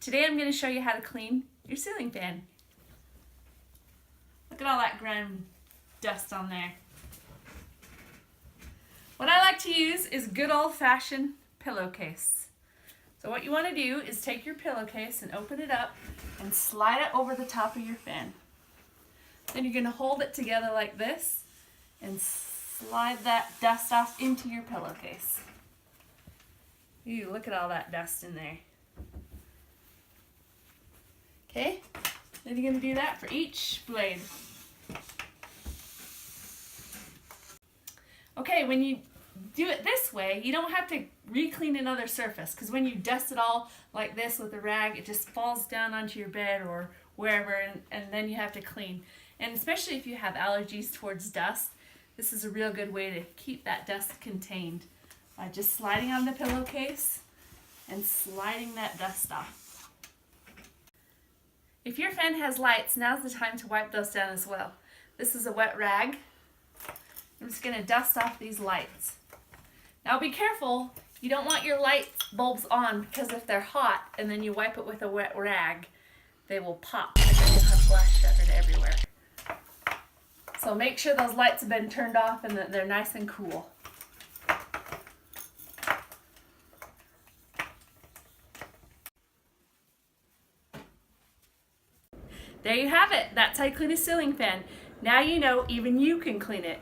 Today I'm going to show you how to clean your ceiling fan. Look at all that ground dust on there. What I like to use is good old-fashioned pillowcase. So what you want to do is take your pillowcase and open it up and slide it over the top of your fan. Then you're going to hold it together like this and slide that dust off into your pillowcase. Ew, look at all that dust in there. Okay, then you're going to do that for each blade. Okay, when you do it this way, you don't have to re-clean another surface, because when you dust it all like this with a rag, it just falls down onto your bed or wherever, and then you have to clean. And especially if you have allergies towards dust, this is a real good way to keep that dust contained by just sliding on the pillowcase and sliding that dust off. If your fan has lights, now's the time to wipe those down as well. This is a wet rag. I'm just going to dust off these lights. Now be careful, you don't want your light bulbs on, because if they're hot and then you wipe it with a wet rag, they will pop and then you'll have glass shattered everywhere. So make sure those lights have been turned off and that they're nice and cool. There you have it. That's how you clean a ceiling fan. Now you know even you can clean it.